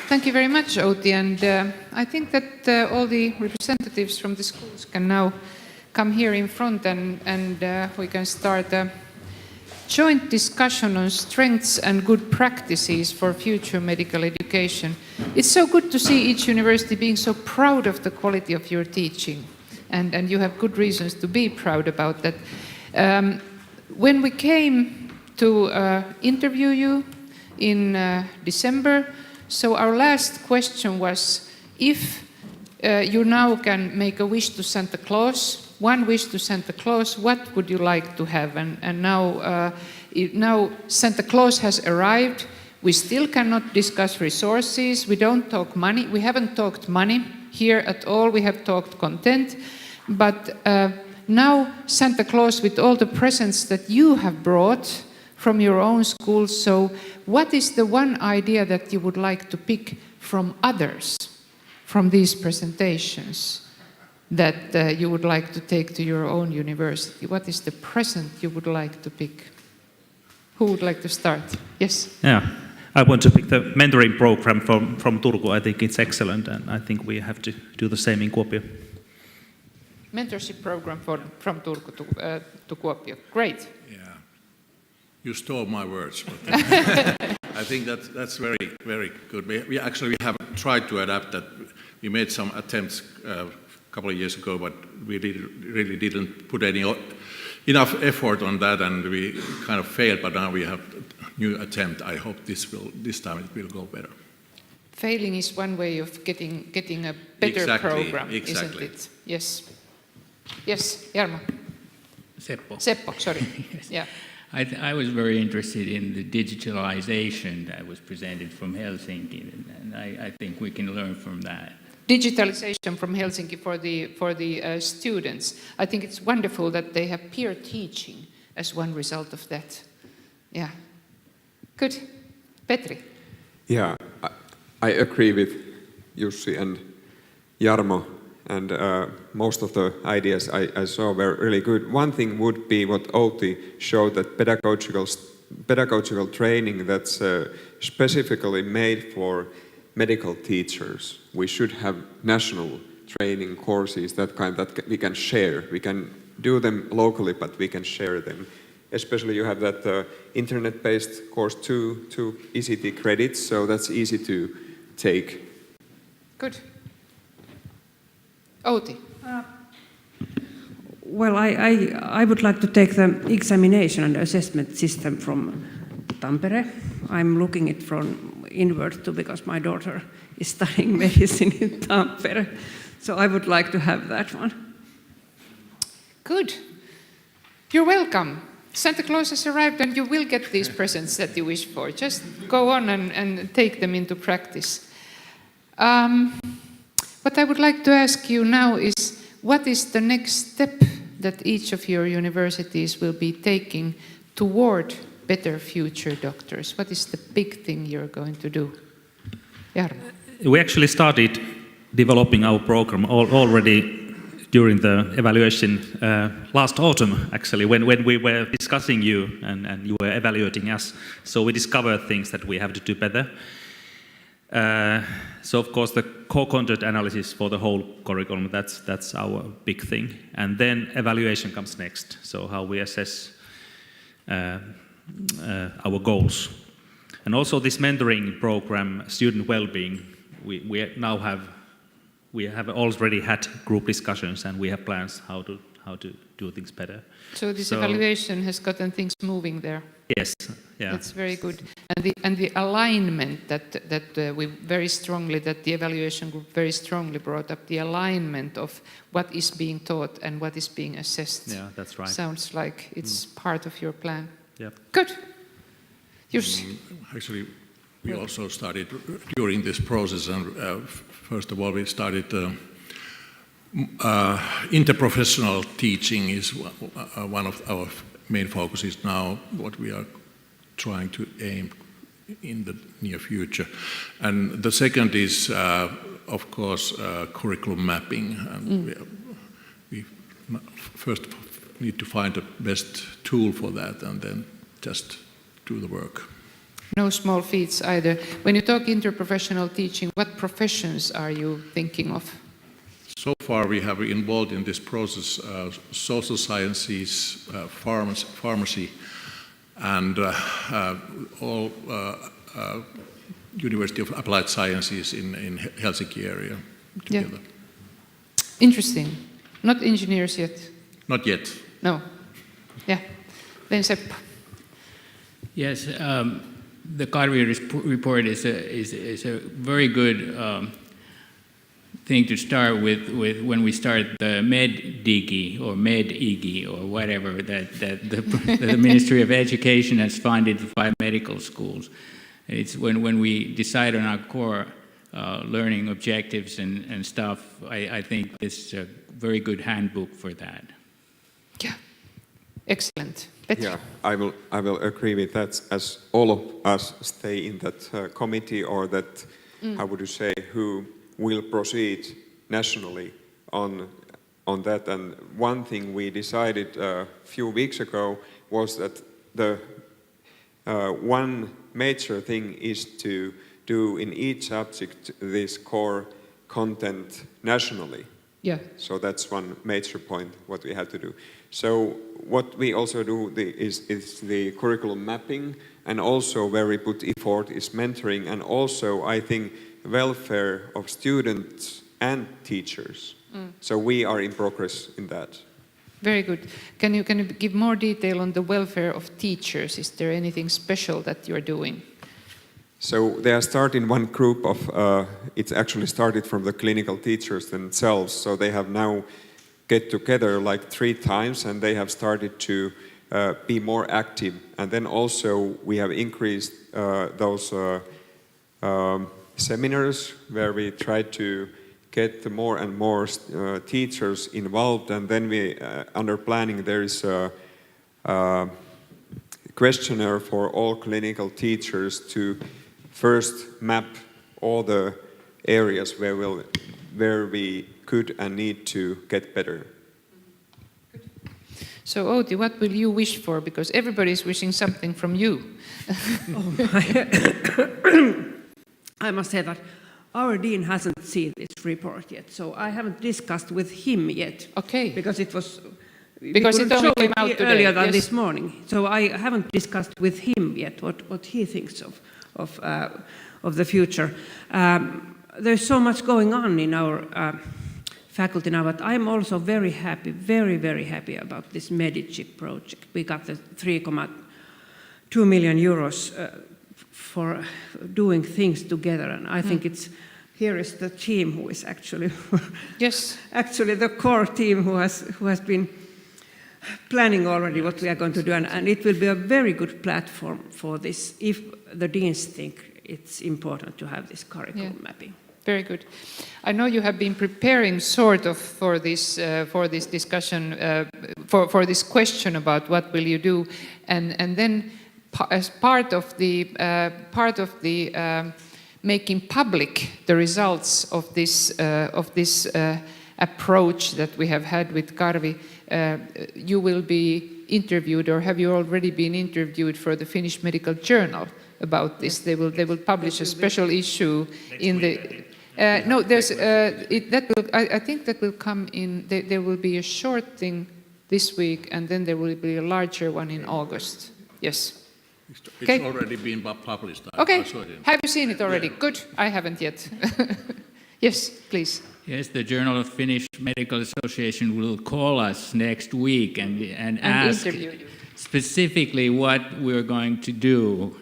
Thank you very much, Outi. And I think that all the representatives from the schools can now come here in front and we can start a joint discussion on strengths and good practices for future medical education. It's so good to see each university being so proud of the quality of your teaching. And you have good reasons to be proud about that. When we came to interview you in December, so our last question was, if you now can make a wish to Santa Claus, one wish to Santa Claus, what would you like to have? And now Santa Claus has arrived. We still cannot discuss resources. We don't talk money. We haven't talked money here at all. We have talked content. But now Santa Claus, with all the presents that you have brought from your own school, so what is the one idea that you would like to pick from others, from these presentations, that you would like to take to your own university? What is the present you would like to pick? Who would like to start? Yes? Yeah, I want to pick the mentoring program from Turku. I think it's excellent, and I think we have to do the same in Kuopio. Mentorship program from Turku to Kuopio. Great. Yeah, you stole my words. But I think that's very, very good. We actually have tried to adapt that. We made some attempts a couple of years ago, but we really didn't put enough effort on that, and we kind of failed. But now we have a new attempt. I hope this time it will go better. Failing is one way of getting a better program, isn't it? Yes. Yes, Jarmo. Seppo, sorry. Yes. Yeah. I was very interested in the digitalization that was presented from Helsinki, and I think we can learn from that. Digitalization from Helsinki for the students. I think it's wonderful that they have peer teaching as one result of that. Yeah. Good. Petri. Yeah, I agree with Jussi and Jarmo, and most of the ideas I saw were really good. One thing would be what Outi showed, that pedagogical training that's specifically made for medical teachers. We should have national training courses, that we can share. We can do them locally, but we can share them. Especially you have that internet-based course, two ECT credits, so that's easy to take. Good. Outi. Well, I would like to take the examination and assessment system from Tampere. I'm looking it from inward too, because my daughter is studying medicine in Tampere. So I would like to have that one. Good. You're welcome. Santa Claus has arrived and you will get these presents that you wish for. Just go on and take them into practice. What I would like to ask you now is, what is the next step that each of your universities will be taking toward better future doctors? What is the big thing you're going to do? Jarmo. We actually started developing our program already during the evaluation last autumn, actually, when we were discussing you and you were evaluating us. So we discovered things that we have to do better. So of course the core content analysis for the whole curriculum, that's our big thing. And then evaluation comes next. So how we assess our goals. And also this mentoring program, student well-being, we have already had group discussions and we have plans how to do things better. So this evaluation has gotten things moving there. Yes, yeah. That's very good. And the alignment that the evaluation group very strongly brought up, the alignment of what is being taught and what is being assessed. Yeah, that's right. Sounds like it's part of your plan. Yeah. Good. Jussi. Actually, we also started during this process, and first of all, we started interprofessional teaching is one of our main focuses now, what we are trying to aim in the near future. And the second is, of course, curriculum mapping. And we first need to find the best tool for that and then just do the work. No small feats either. When you talk interprofessional teaching, what professions are you thinking of? So far, we have involved in this process social sciences, pharmacy, and all University of Applied Sciences in Helsinki area together. Yeah. Interesting. Not engineers yet? Not yet. No. Yeah. Then Seppo. Yes, the Karvi report is a very good thing to start with when we start the MedDigi or MedIgi or whatever that the Ministry of Education has funded 5 medical schools. It's when we decide on our core learning objectives and stuff, I think this is a very good handbook for that. Yeah. Excellent. Petri? Yeah, I will agree with that, as all of us stay in that committee, or that, how would you say, who will proceed nationally on that. And one thing we decided a few weeks ago was that the one major thing is to do in each subject this core content nationally. Yeah. So that's one major point what we have to do. So what we also do is the curriculum mapping, and also where we put effort is mentoring, and also I think welfare of students and teachers. So we are in progress in that. Very good. Can you give more detail on the welfare of teachers? Is there anything special that you're doing? So they are starting one group of, it's actually started from the clinical teachers themselves. So they have now get together like 3 times, and they have started to be more active. And then also we have increased those seminars where we try to get more and more teachers involved. And then we, under planning, there is a questionnaire for all clinical teachers to first map all the areas where we could and need to get better. So Outi, what will you wish for? Because everybody is wishing something from you. I must say that our dean hasn't seen this report yet, so I haven't discussed with him yet. Okay. Because it was Because it only came out today. earlier than Yes. this morning. So I haven't discussed with him yet what he thinks of the future. There's so much going on in our faculty now, but I'm also very happy, very happy about this MediChip project. We got the 3.2 million euros for doing things together, and I think here is the team who is actually Yes. actually the core team who has been planning already what we are going to do, and it will be a very good platform for this if the deans think it's important to have this curriculum mapping. Very good. I know you have been preparing sort of for this discussion, for this question about what will you do, and then as part of the making public the results of this approach that we have had with Karvi, you will be interviewed, or have you already been interviewed for the Finnish Medical Journal about this? They will publish a special issue in the. No, there's I think that will come in. There will be a short thing this week, and then there will be a larger one in August. Yes. It's already been published. Okay. I saw it. Have you seen it already? Yeah. Good. I haven't yet. Yes, please. Yes, the Journal of Finnish Medical Association will call us next week and ask interview you. specifically what we're going to do.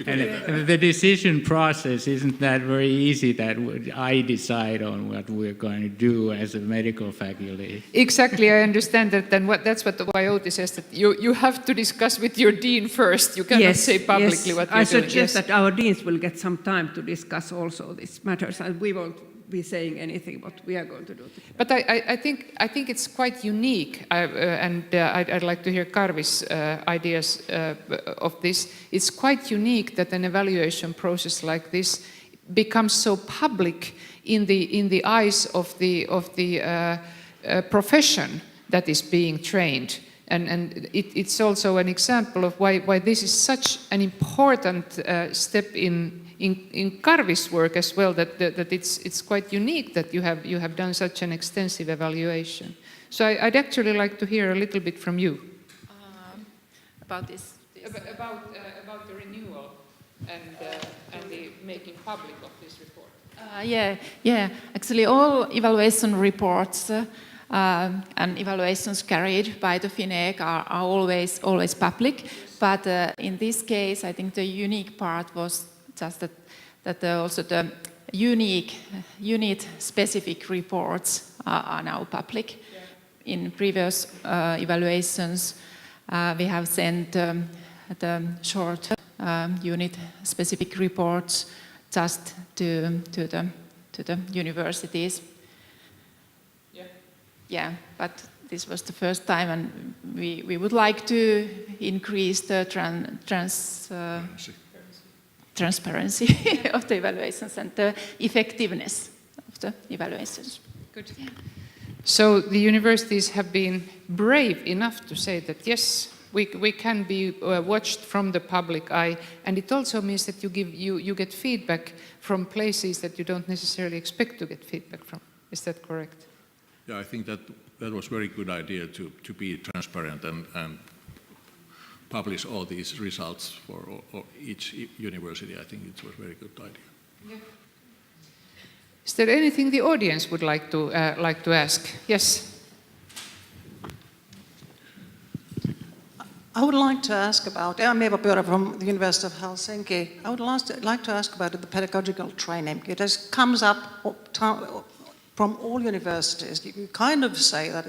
And the decision process isn't that very easy that I decide on what we're going to do as a medical faculty. Exactly, I understand that. Then that's what why Outi says, that you have to discuss with your dean first. You cannot say publicly what you're I doing. suggest that our deans will get some time to discuss also these matters, and we won't be saying anything what we are going to do. But I think it's quite unique, and I'd like to hear Karvi's ideas of this. It's quite unique that an evaluation process like this becomes so public in the eyes of the profession that is being trained. And it's also an example of why this is such an important step in Karvi's work as well, that it's quite unique that you have done such an extensive evaluation. So I'd actually like to hear a little bit from you. About this. About the renewal and the making public of this report. Yeah. Actually, all evaluation reports and evaluations carried by the FINEC are always public. But in this case, I think the unique part was just that also the unit specific reports are now public. Yeah. In previous evaluations, we have sent the short unit specific reports just to the universities. Yeah, but this was the first time, and we would like to increase the transparency of the evaluations and the effectiveness of the evaluations. Good. So the universities have been brave enough to say that yes, we can be watched from the public eye, and it also means that you get feedback from places that you don't necessarily expect to get feedback from. Is that correct? Yeah, I think that was a very good idea to be transparent and publish all these results for each university. I think it was a very good idea. Yeah. Is there anything the audience would like to ask? Yes. I would like to ask about, I'm Eva Pyörä from the University of Helsinki. I would like to ask about the pedagogical training. It comes up from all universities. You kind of say that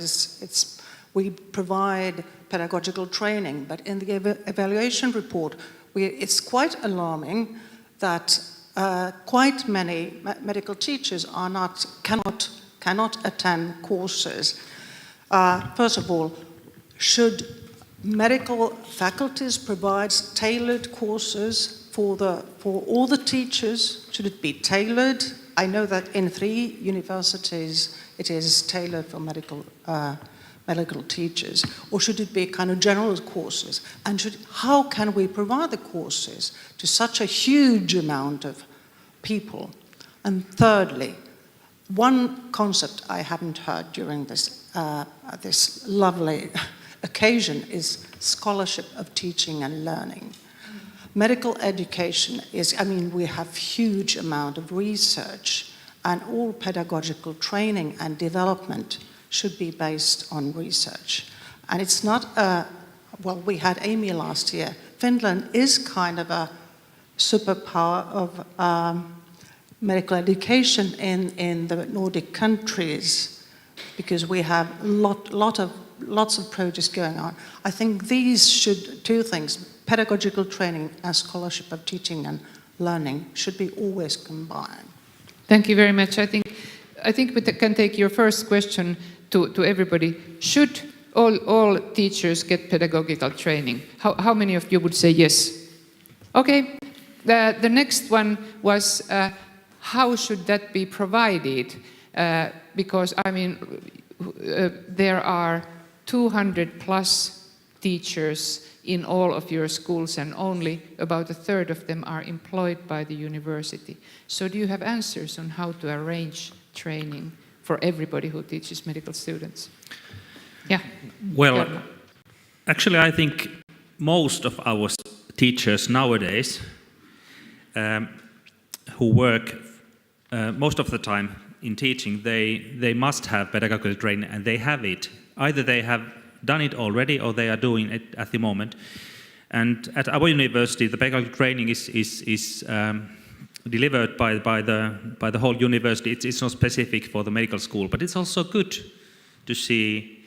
we provide pedagogical training, but in the evaluation report, it's quite alarming that quite many medical teachers cannot attend courses. First of all, should medical faculties provide tailored courses for all the teachers? Should it be tailored? I know that in 3 universities it is tailored for medical teachers. Or should it be kind of general courses? And how can we provide the courses to such a huge amount of people? And thirdly, one concept I haven't heard during this lovely occasion is scholarship of teaching and learning. Medical education we have huge amount of research, and all pedagogical training and development should be based on research. And it's not we had Amy last year. Finland is kind of a superpower of medical education in the Nordic countries, because we have lots of projects going on. I think these two things, pedagogical training and scholarship of teaching and learning, should be always combined. Thank you very much. I think we can take your first question to everybody. Should all teachers get pedagogical training? How many of you would say yes? Okay. The next one was how should that be provided? Because there are 200 plus teachers in all of your schools, and only about a third of them are employed by the university. So do you have answers on how to arrange training for everybody who teaches medical students? Yeah. Well, actually I think most of our teachers nowadays who work most of the time in teaching, they must have pedagogical training, and they have it. Either they have done it already or they are doing it at the moment. And at our university, the pedagogical training is delivered by the whole university. It's not specific for the medical school, but it's also good to see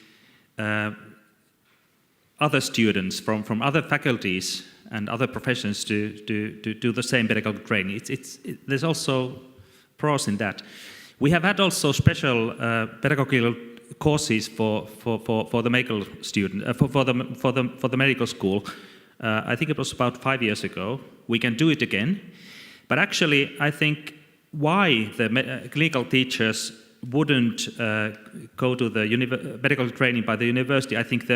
other students from other faculties and other professions to do the same pedagogical training. There's also pros in that. We have had also special pedagogical courses for the medical student for the medical school. I think it was about 5 years ago. We can do it again, but actually, I think why the clinical teachers wouldn't go to the medical training by the university. I think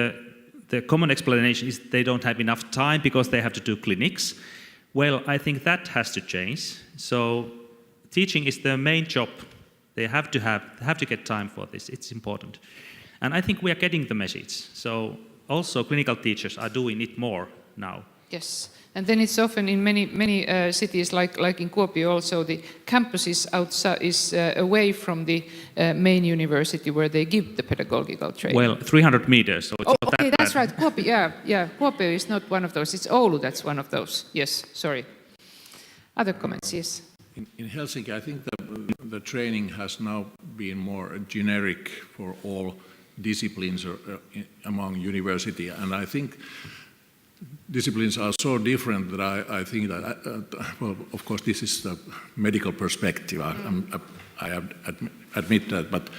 the common explanation is they don't have enough time because they have to do clinics. Well, I think that has to change. So teaching is their main job. They have to get time for this. It's important. And I think we are getting the message. So also clinical teachers are doing it more now. Yes, and then it's often in many cities, like in Kuopio, also the campus is outside, away from the main university where they give the pedagogical training. Well, 300 meters, so it's not okay, that that's bad. right. Kuopio, yeah. Kuopio is not one of those. It's Oulu that's one of those. Yes, sorry. Other comments, yes. In Helsinki, I think the training has now been more generic for all disciplines among university, and I think disciplines are so different that I think that, well, of course, this is the medical perspective. I admit that, but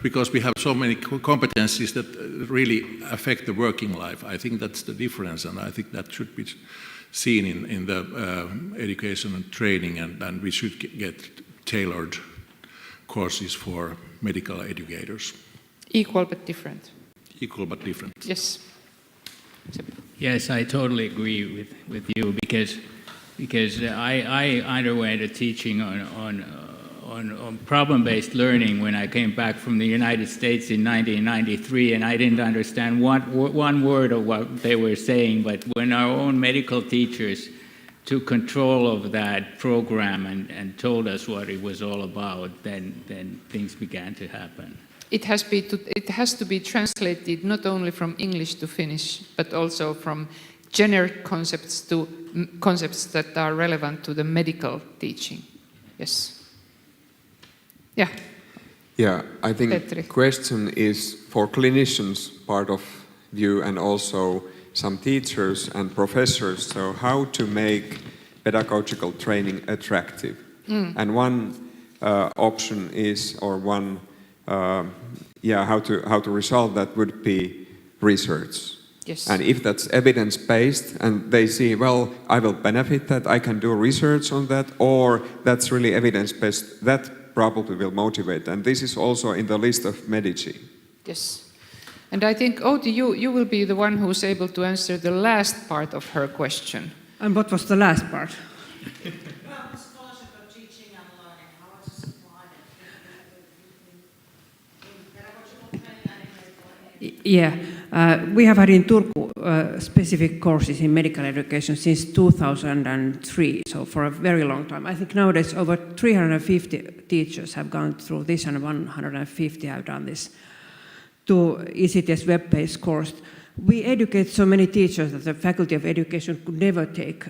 because we have so many competencies that really affect the working life, I think that's the difference, and I think that should be seen in the education and training, and we should get tailored courses for medical educators. Equal but different. Equal but different. Yes. Yes, I totally agree with you because I underwent a teaching on problem-based learning when I came back from the United States in 1993, and I didn't understand one word of what they were saying, but when our own medical teachers took control of that program and told us what it was all about, then things began to happen. It has to be translated not only from English to Finnish, but also from generic concepts to concepts that are relevant to the medical teaching. Yes. Yeah. Yeah, I think Petri. question is for clinicians part of view and also some teachers and professors. So how to make pedagogical training attractive? And one option is, or one how to resolve that would be research. Yes. And if that's evidence-based and they see, well, I will benefit that, I can do research on that, or that's really evidence-based, that probably will motivate. And this is also in the list of Medici. Yes. And I think, Outi, you will be the one who's able to answer the last part of her question. And what was the last part? About the scholarship of teaching and learning, how it's supplied in pedagogical training and in medical Yeah, we have had in Turku specific courses in medical education since 2003, so for a very long time. I think nowadays over 350 teachers have gone through this and 150 have done this to ECTS web-based course. We educate so many teachers that the Faculty of Education could never take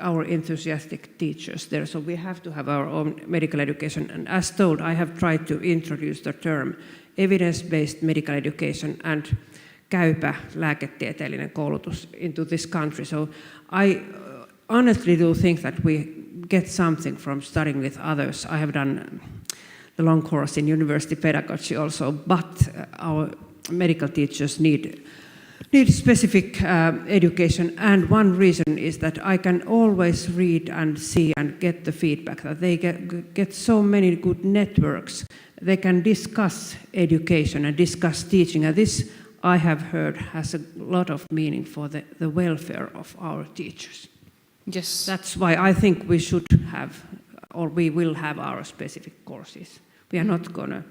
our enthusiastic teachers there, so we have to have our own medical education. And as told, I have tried to introduce the term evidence-based medical education and käypä lääketieteellinen koulutus into this country. So I honestly do think that we get something from studying with others. I have done the long course in university pedagogy also, but our medical teachers need specific education, and one reason is that I can always read and see and get the feedback that they get so many good networks. They can discuss education and discuss teaching, and this I have heard has a lot of meaning for the welfare of our teachers. Yes. That's why I think we should have, or we will have our specific courses. We are not gonna.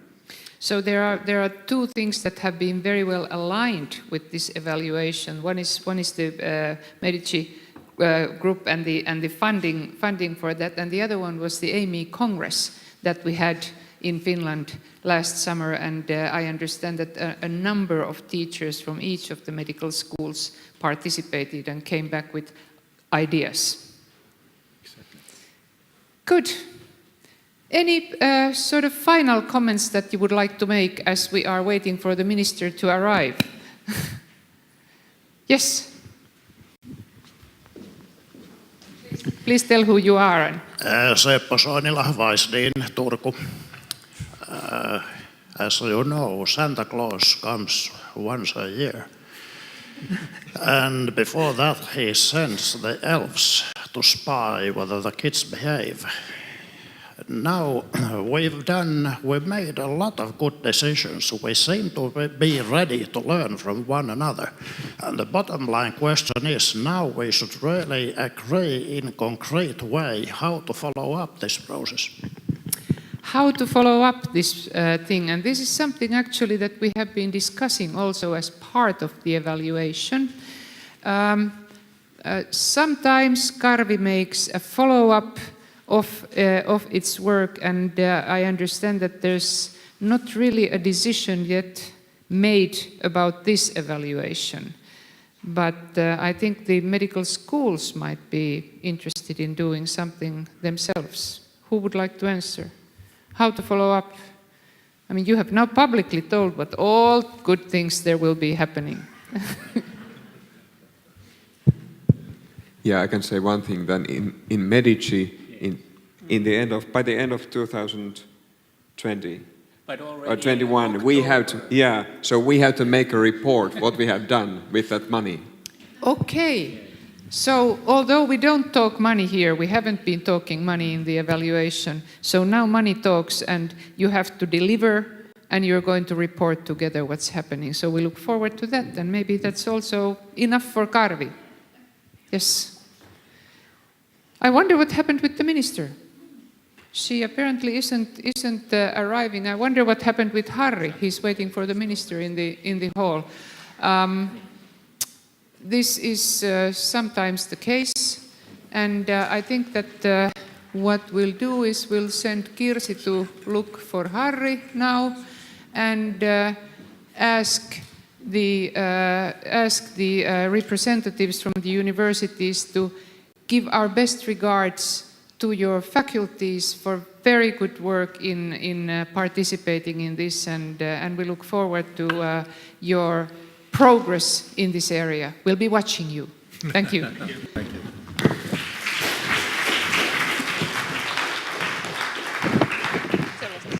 So there are two things that have been very well aligned with this evaluation. One is the Medici group and the funding for that, and the other one was the AME Congress that we had in Finland last summer, and I understand that a number of teachers from each of the medical schools participated and came back with ideas. Exactly. Good. Any sort of final comments that you would like to make as we are waiting for the minister to arrive? Yes. Please tell who you are. Seppo Soinila, Vaisdin, Turku. As you know, Santa Claus comes once a year. And before that, he sends the elves to spy whether the kids behave. Now we've made a lot of good decisions. We seem to be ready to learn from one another. And the bottom line question is, now we should really agree in a concrete way how to follow up this process. How to follow up this thing, and this is something actually that we have been discussing also as part of the evaluation. Sometimes Karvi makes a follow-up of its work, and I understand that there's not really a decision yet made about this evaluation. But I think the medical schools might be interested in doing something themselves. Who would like to answer? How to follow up? I mean, you have now publicly told what all good things there will be happening. Yeah, I can say one thing. Then in Medici, by the end of 2020 or 21, we have to. Yeah, so we have to make a report what we have done with that money. Okay. So, although we don't talk money here, we haven't been talking money in the evaluation. So now money talks, and you have to deliver, and you're going to report together what's happening. So we look forward to that, and maybe that's also enough for Karvi. Yes. I wonder what happened with the minister. She apparently isn't arriving. I wonder what happened with Harri. He's waiting for the minister in the hall. This is sometimes the case, and I think that what we'll do is we'll send Kirsi to look for Harri now, and ask the representatives from the universities to give our best regards to your faculties for very good work in participating in this, and we look forward to your progress in this area. We'll be watching you. Thank you.